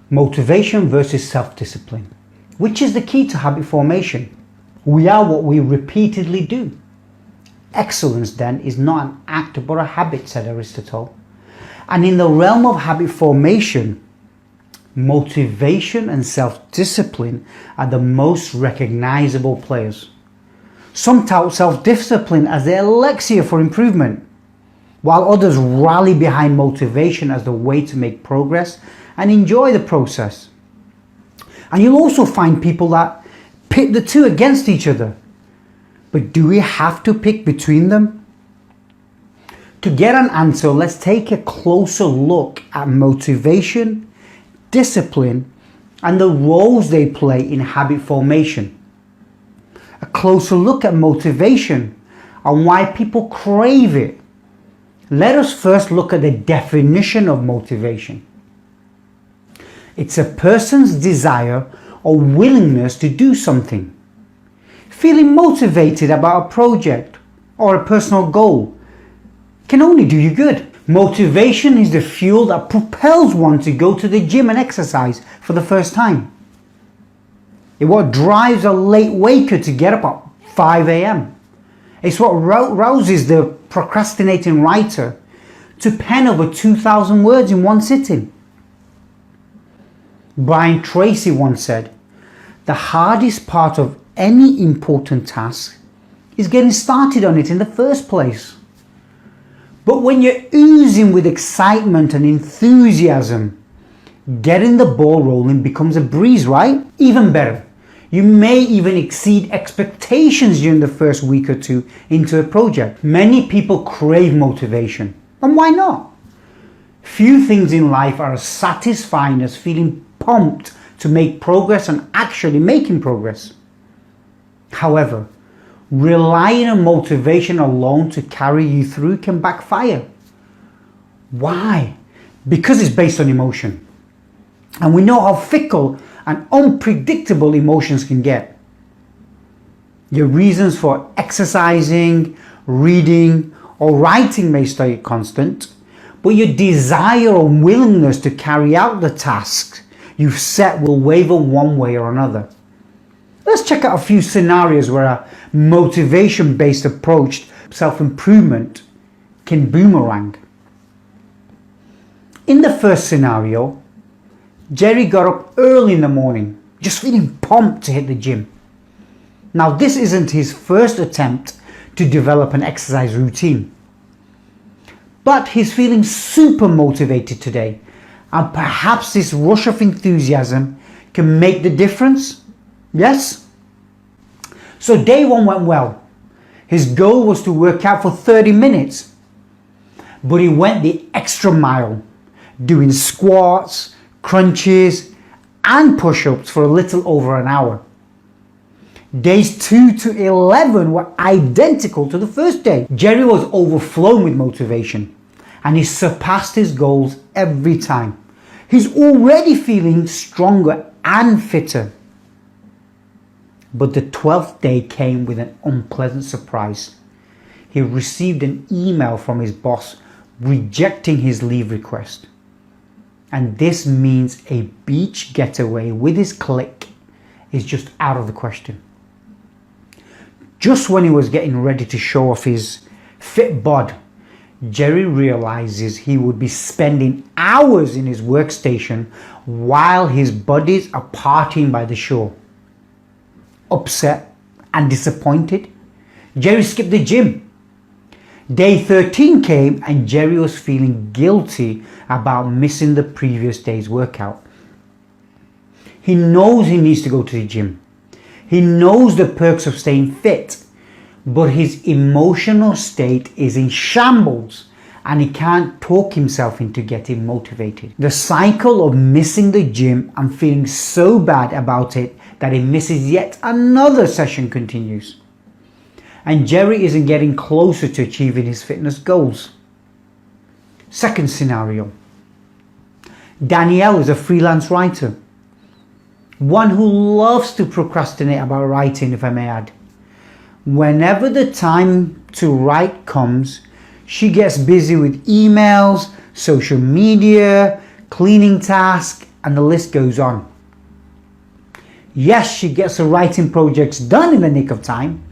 Motivation versus self-discipline. Which is the key to habit formation? We are what we repeatedly do. Excellence then is not an act but a habit, said Aristotle. And in the realm of habit formation, motivation and self-discipline are the most recognizable players. Some tout self-discipline as the elixir for improvement, while others rally behind motivation as the way to make progress and enjoy the process. And you'll also find people that pit the two against each other. But do we have to pick between them? To get an answer, let's take a closer look at motivation, discipline, and the roles they play in habit formation. A closer look at motivation and why people crave it. Let us first look at the definition of motivation. It's a person's desire or willingness to do something. Feeling motivated about a project or a personal goal can only do you good. Motivation is the fuel that propels one to go to the gym and exercise for the first time. It's what drives a late waker to get up at 5 a.m. It's what rouses the procrastinating writer to pen over 2,000 words in one sitting. Brian Tracy once said, "The hardest part of any important task is getting started on it in the first place." But when you're oozing with excitement and enthusiasm, getting the ball rolling becomes a breeze, right? Even better, you may even exceed expectations during the first week or two into a project. Many people crave motivation, and why not? Few things in life are as satisfying as feeling pumped to make progress and actually making progress. However, relying on motivation alone to carry you through can backfire. Why? Because it's based on emotion. And we know how fickle and unpredictable emotions can get. Your reasons for exercising, reading, or writing may stay constant, but your desire or willingness to carry out the tasks you've set will waver one way or another. Let's check out a few scenarios where a motivation-based approach to self-improvement can boomerang. In the first scenario, Jerry got up early in the morning, just feeling pumped to hit the gym. Now, this isn't his first attempt to develop an exercise routine, but he's feeling super motivated today, and perhaps this rush of enthusiasm can make the difference. Yes? So day one went well. His goal was to work out for 30 minutes, but he went the extra mile, doing squats, crunches, and push-ups for a little over an hour. Days 2 to 11 were identical to the first day. Jerry was overflowing with motivation, and he surpassed his goals every time. He's already feeling stronger and fitter. But the 12th day came with an unpleasant surprise. He received an email from his boss rejecting his leave request. And this means a beach getaway with his clique is just out of the question. Just when he was getting ready to show off his fit bod, Jerry realizes he would be spending hours in his workstation while his buddies are partying by the shore. Upset and disappointed, Jerry skipped the gym. Day 13 came and Jerry was feeling guilty about missing the previous day's workout. He knows he needs to go to the gym. He knows the perks of staying fit, but his emotional state is in shambles and he can't talk himself into getting motivated. The cycle of missing the gym and feeling so bad about it that he misses yet another session continues. And Jerry isn't getting closer to achieving his fitness goals. Second scenario. Danielle is a freelance writer. One who loves to procrastinate about writing, if I may add. Whenever the time to write comes, she gets busy with emails, social media, cleaning tasks, and the list goes on. Yes, she gets her writing projects done in the nick of time,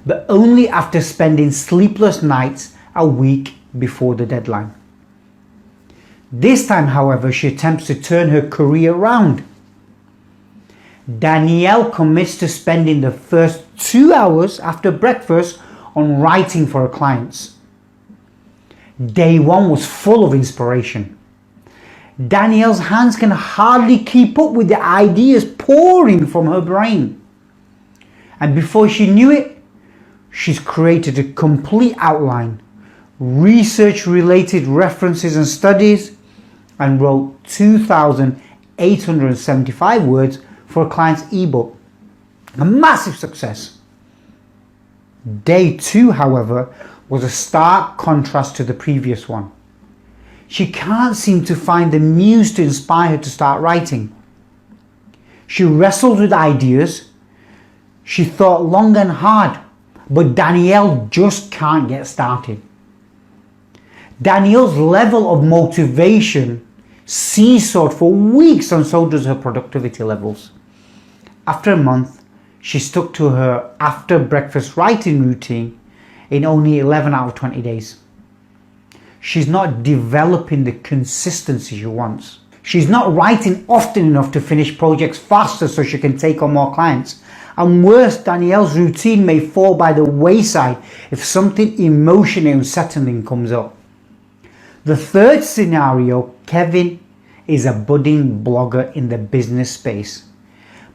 but only after spending sleepless nights a week before the deadline. This time, however, she attempts to turn her career around. Danielle commits to spending the first 2 hours after breakfast on writing for her clients. Day one was full of inspiration. Danielle's hands can hardly keep up with the ideas pouring from her brain. And before she knew it, she's created a complete outline, research-related references and studies, and wrote 2,875 words for a client's ebook. A massive success. Day two, however, was a stark contrast to the previous one. She can't seem to find the muse to inspire her to start writing. She wrestled with ideas. She thought long and hard, but Danielle just can't get started. Danielle's level of motivation seesawed for weeks, and so does her productivity levels. After a month, she stuck to her after breakfast writing routine in only 11 out of 20 days. She's not developing the consistency she wants. She's not writing often enough to finish projects faster so she can take on more clients. And worse, Danielle's routine may fall by the wayside if something emotionally unsettling comes up. The third scenario, Kevin is a budding blogger in the business space.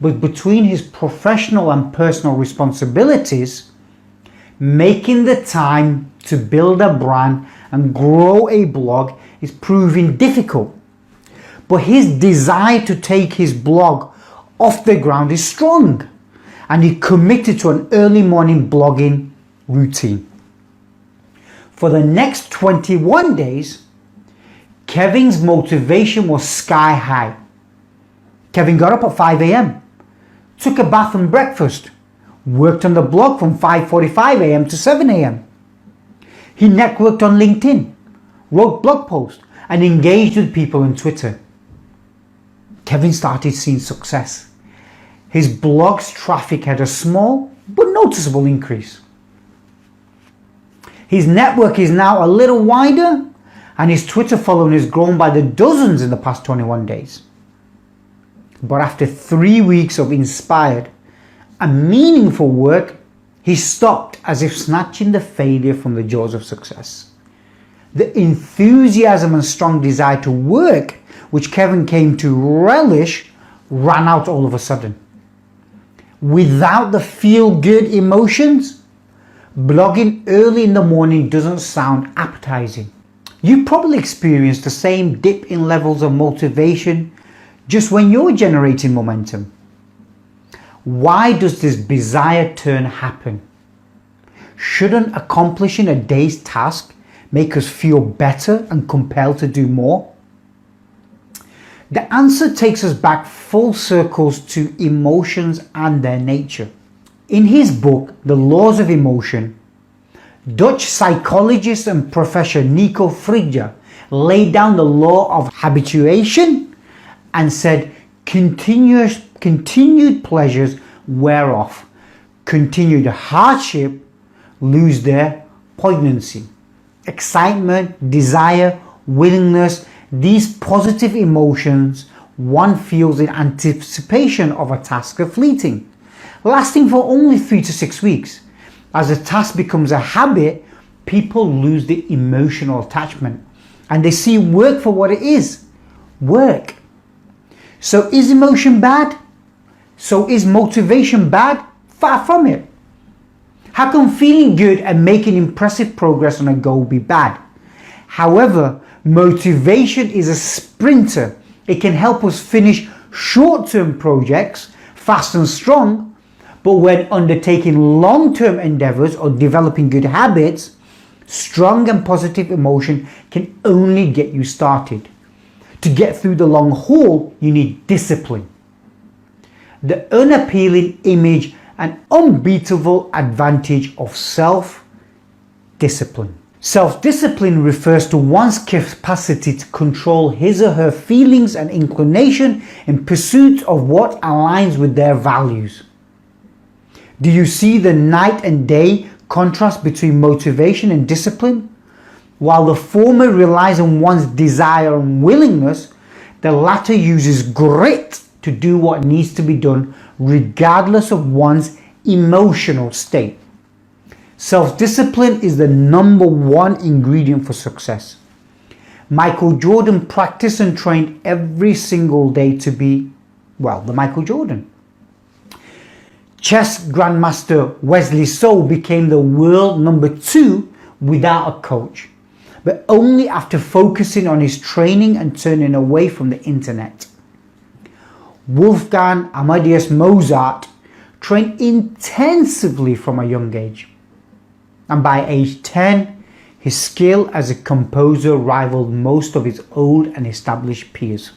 But between his professional and personal responsibilities, making the time to build a brand and grow a blog is proving difficult. But his desire to take his blog off the ground is strong, and he committed to an early morning blogging routine. For the next 21 days, Kevin's motivation was sky high. Kevin got up at 5 a.m., took a bath and breakfast, worked on the blog from 5:45 a.m. to 7 a.m. He networked on LinkedIn, wrote blog posts, and engaged with people on Twitter. Kevin started seeing success. His blog's traffic had a small but noticeable increase. His network is now a little wider, and his Twitter following has grown by the dozens in the past 21 days. But after 3 weeks of inspired and meaningful work, he stopped as if snatching the failure from the jaws of success. The enthusiasm and strong desire to work, which Kevin came to relish, ran out all of a sudden. Without the feel-good emotions, blogging early in the morning doesn't sound appetizing. You probably experienced the same dip in levels of motivation just when you're generating momentum. Why does this bizarre turn happen? Shouldn't accomplishing a day's task make us feel better and compelled to do more? The answer takes us back full circles to emotions and their nature. In his book, The Laws of Emotion, Dutch psychologist and professor Nico Frigge laid down the law of habituation and said continued pleasures wear off, continued hardship lose their poignancy. Excitement, desire, willingness, these positive emotions one feels in anticipation of a task are fleeting, lasting for only 3 to 6 weeks. As a task becomes a habit, people lose the emotional attachment and they see work for what it is, work. So is emotion bad? So is motivation bad? Far from it. How can feeling good and making impressive progress on a goal be bad? However, motivation is a sprinter. It can help us finish short-term projects fast and strong, but when undertaking long-term endeavors or developing good habits, strong and positive emotion can only get you started. To get through the long haul, you need discipline. The unappealing image and unbeatable advantage of self-discipline. Self-discipline refers to one's capacity to control his or her feelings and inclination in pursuit of what aligns with their values. Do you see the night and day contrast between motivation and discipline? While the former relies on one's desire and willingness, the latter uses grit to do what needs to be done regardless of one's emotional state. Self-discipline is the number one ingredient for success. Michael Jordan practiced and trained every single day to be, well, the Michael Jordan. Chess Grandmaster Wesley So became the world number 2 without a coach, but only after focusing on his training and turning away from the internet. Wolfgang Amadeus Mozart trained intensively from a young age, and by age 10, his skill as a composer rivaled most of his old and established peers.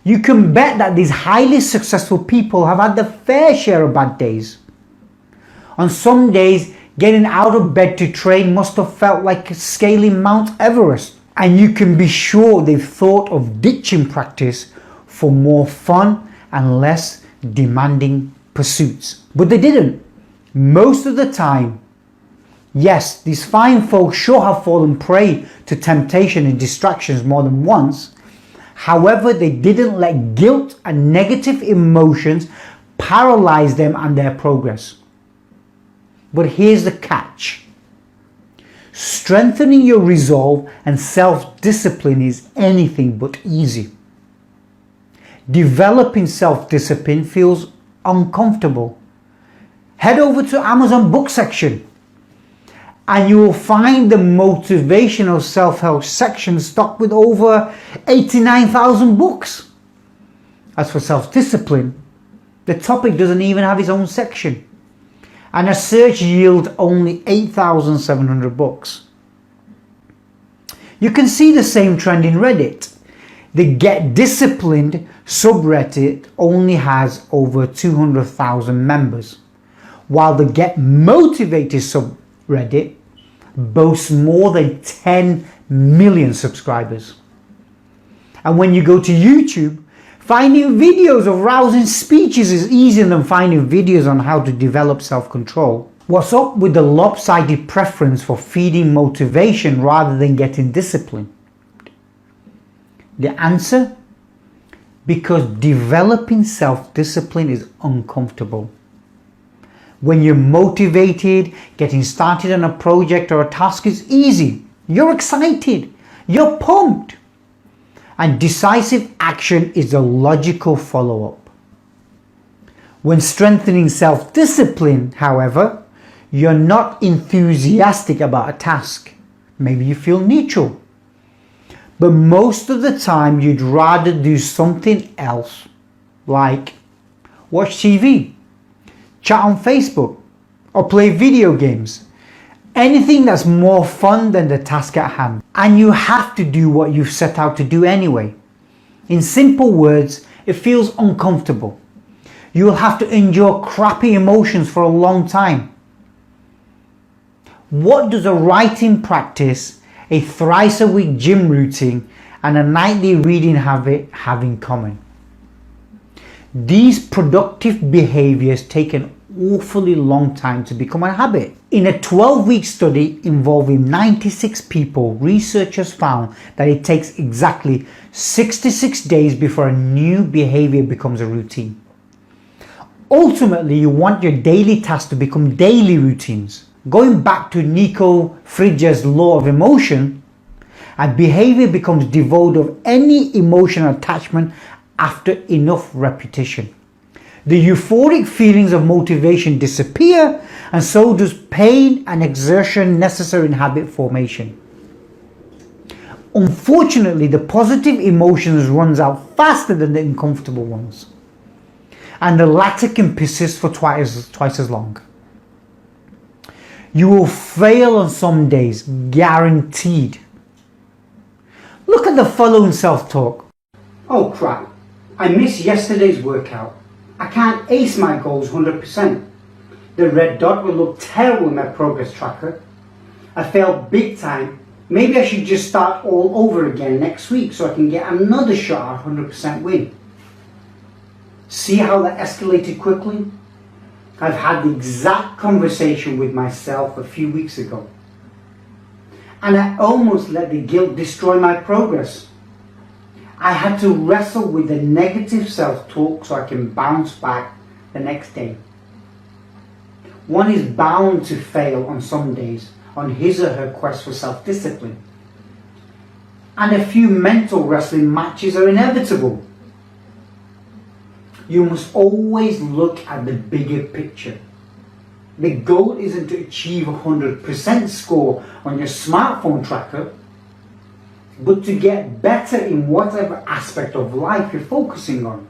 You can bet that these highly successful people have had their fair share of bad days. On some days, getting out of bed to train must have felt like scaling Mount Everest, and you can be sure they've thought of ditching practice for more fun and less demanding pursuits. But they didn't. Most of the time, yes, these fine folks sure have fallen prey to temptation and distractions more than once. However, they didn't let guilt and negative emotions paralyze them and their progress. But here's the catch. Strengthening your resolve and self-discipline is anything but easy. Developing self-discipline feels uncomfortable. Head over to Amazon book section and you will find the motivational self-help section stocked with over 89,000 books. As for self-discipline, the topic doesn't even have its own section, and a search yields only 8,700 books. You can see the same trend in Reddit. The Get Disciplined subreddit only has over 200,000 members, while the Get Motivated subreddit boasts more than 10 million subscribers. And when you go to YouTube, finding videos of rousing speeches is easier than finding videos on how to develop self-control. What's up with the lopsided preference for feeding motivation rather than getting discipline? The answer? Because developing self-discipline is uncomfortable. When you're motivated, getting started on a project or a task is easy. You're excited. You're pumped. And decisive action is a logical follow-up. When strengthening self-discipline, however, you're not enthusiastic about a task. Maybe you feel neutral. But most of the time you'd rather do something else, like watch TV, chat on Facebook, or play video games. Anything that's more fun than the task at hand. And you have to do what you've set out to do anyway. In simple words, it feels uncomfortable. You will have to endure crappy emotions for a long time. What does a writing practice, a thrice-a-week gym routine, and a nightly reading habit have in common? These productive behaviors take an awfully long time to become a habit. In a 12-week study involving 96 people, researchers found that it takes exactly 66 days before a new behavior becomes a routine. Ultimately, you want your daily tasks to become daily routines. Going back to Nico Friedger's law of emotion, a behavior becomes devoid of any emotional attachment after enough repetition. The euphoric feelings of motivation disappear, and so does pain and exertion necessary in habit formation. Unfortunately, the positive emotions runs out faster than the uncomfortable ones, and the latter can persist for twice as long. You will fail on some days, guaranteed. Look at the following self-talk. Oh crap, I missed yesterday's workout. I can't ace my goals 100%. The red dot will look terrible in my progress tracker. I failed big time. Maybe I should just start all over again next week so I can get another shot at 100% win. See how that escalated quickly? I've had the exact conversation with myself a few weeks ago. And I almost let the guilt destroy my progress. I had to wrestle with the negative self-talk so I can bounce back the next day. One is bound to fail on some days on his or her quest for self-discipline. And a few mental wrestling matches are inevitable. You must always look at the bigger picture. The goal isn't to achieve a 100% score on your smartphone tracker, but to get better in whatever aspect of life you're focusing on.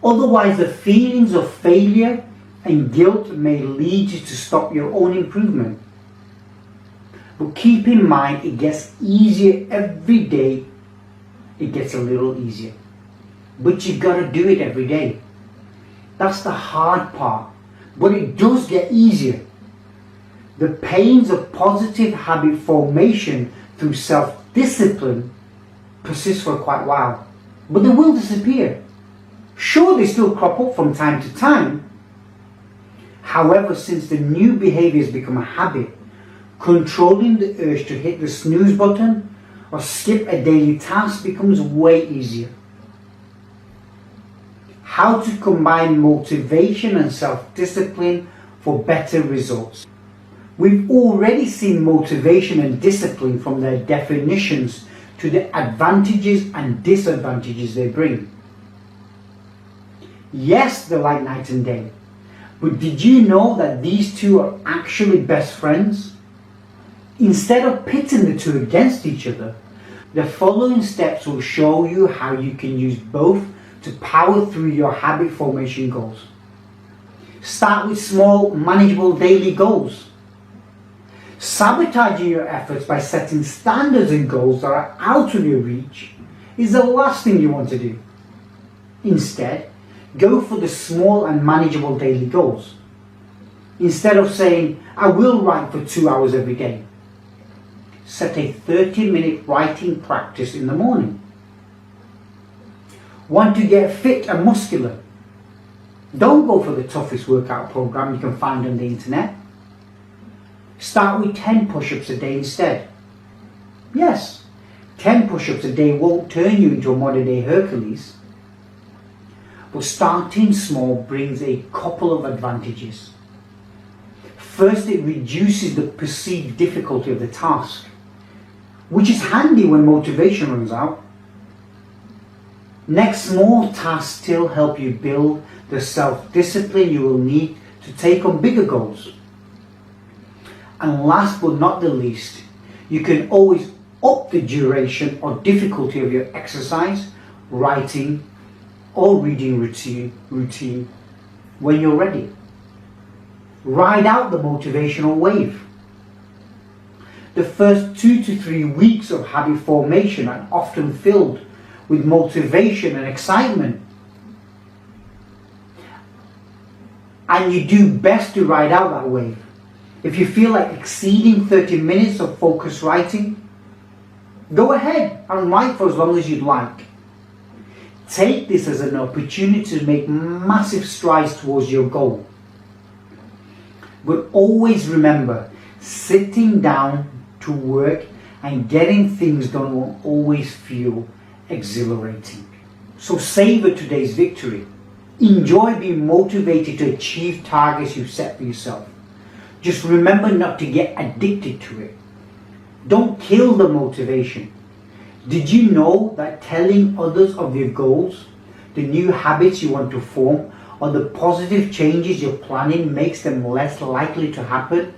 Otherwise, the feelings of failure and guilt may lead you to stop your own improvement. But keep in mind, it gets easier every day. It gets a little easier. But you gotta do it every day. That's the hard part. But it does get easier. The pains of positive habit formation through self-discipline persist for quite a while. But they will disappear. Sure, they still crop up from time to time. However, since the new behavior has become a habit, controlling the urge to hit the snooze button or skip a daily task becomes way easier. How to combine motivation and self-discipline for better results. We've already seen motivation and discipline from their definitions to the advantages and disadvantages they bring. Yes, they're like night and day, but did you know that these two are actually best friends? Instead of pitting the two against each other, the following steps will show you how you can use both to power through your habit formation goals. Start with small, manageable daily goals. Sabotaging your efforts by setting standards and goals that are out of your reach is the last thing you want to do. Instead, go for the small and manageable daily goals. Instead of saying, I will write for 2 hours every day, set a 30-minute writing practice in the morning. Want to get fit and muscular? Don't go for the toughest workout program you can find on the internet. Start with 10 push-ups a day instead. Yes, 10 push-ups a day won't turn you into a modern-day Hercules. But starting small brings a couple of advantages. First, it reduces the perceived difficulty of the task, which is handy when motivation runs out. Next, small tasks still help you build the self-discipline you will need to take on bigger goals. And last but not the least, you can always up the duration or difficulty of your exercise, writing, or reading routine when you're ready. Ride out the motivational wave. The first 2 to 3 weeks of habit formation are often filled with motivation and excitement. And you do best to ride out that wave. If you feel like exceeding 30 minutes of focused writing, go ahead and write for as long as you'd like. Take this as an opportunity to make massive strides towards your goal. But always remember, sitting down to work and getting things done will always feel exhilarating. So savor today's victory. Enjoy being motivated to achieve targets you've set for yourself. Just remember not to get addicted to it. Don't kill the motivation. Did you know that telling others of your goals, the new habits you want to form, or the positive changes you're planning makes them less likely to happen?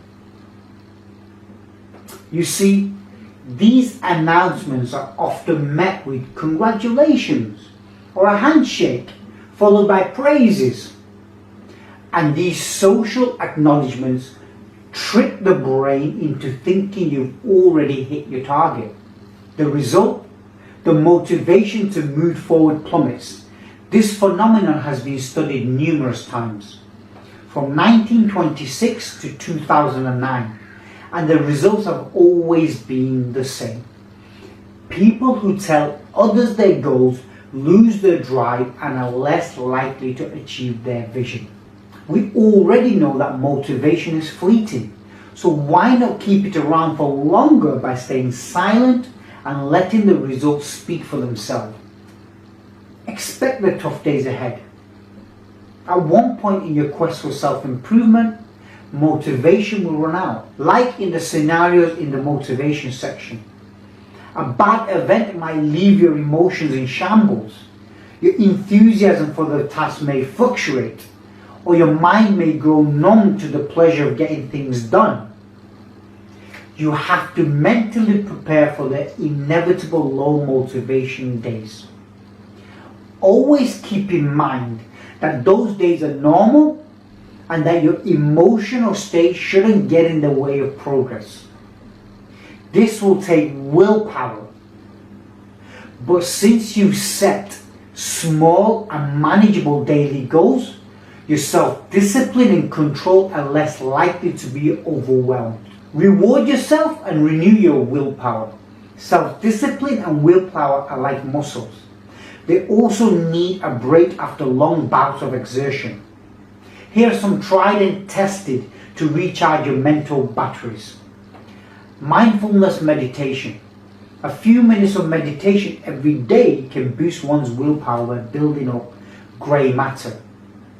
You see, these announcements are often met with congratulations or a handshake, followed by praises. And these social acknowledgements trick the brain into thinking you've already hit your target. The result? The motivation to move forward plummets. This phenomenon has been studied numerous times, from 1926 to 2009, and the results have always been the same. People who tell others their goals lose their drive and are less likely to achieve their vision. We already know that motivation is fleeting, so why not keep it around for longer by staying silent and letting the results speak for themselves? Expect the tough days ahead. At one point in your quest for self-improvement, motivation will run out, like in the scenarios in the motivation section. A bad event might leave your emotions in shambles. Your enthusiasm for the task may fluctuate, or your mind may grow numb to the pleasure of getting things done. You have to mentally prepare for the inevitable low motivation days. Always keep in mind that those days are normal and that your emotional state shouldn't get in the way of progress. This will take willpower. But since you set small and manageable daily goals, your self-discipline and control are less likely to be overwhelmed. Reward yourself and renew your willpower. Self-discipline and willpower are like muscles. They also need a break after long bouts of exertion. Here are some tried and tested to recharge your mental batteries. Mindfulness meditation. A few minutes of meditation every day can boost one's willpower by building up grey matter.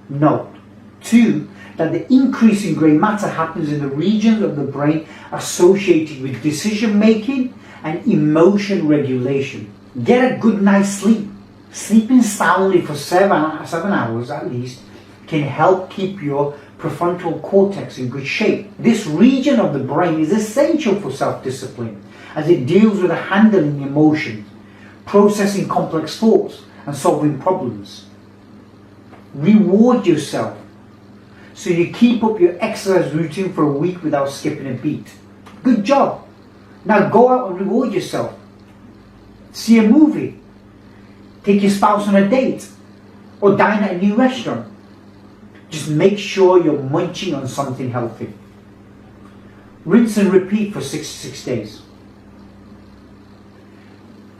Note, 2, that the increase in grey matter happens in the regions of the brain associated with decision making and emotion regulation. Get a good night's sleep. Sleeping soundly for 7 hours at least can help keep your prefrontal cortex in good shape. This region of the brain is essential for self-discipline as it deals with handling emotions, processing complex thoughts, and solving problems. Reward yourself so you keep up your exercise routine for a week without skipping a beat. Good job. Now go out and reward yourself. See a movie. Take your spouse on a date. Or dine at a new restaurant. Just make sure you're munching on something healthy. Rinse and repeat for 66 days.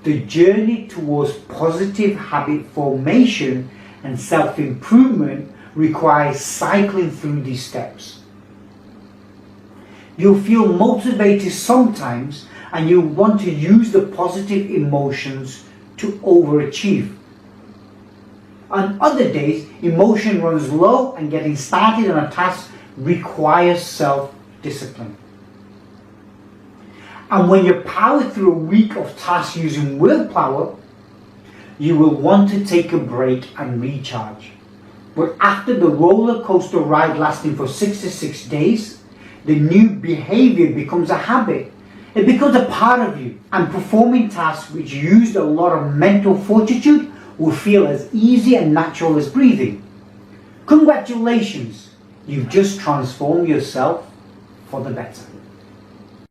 The journey towards positive habit formation and self-improvement requires cycling through these steps. You'll feel motivated sometimes and you'll want to use the positive emotions to overachieve. On other days, emotion runs low and getting started on a task requires self-discipline. And when you power through a week of tasks using willpower, you will want to take a break and recharge. But after the roller coaster ride lasting for 66 days, the new behavior becomes a habit. It becomes a part of you, and performing tasks which used a lot of mental fortitude will feel as easy and natural as breathing. Congratulations, you've just transformed yourself for the better.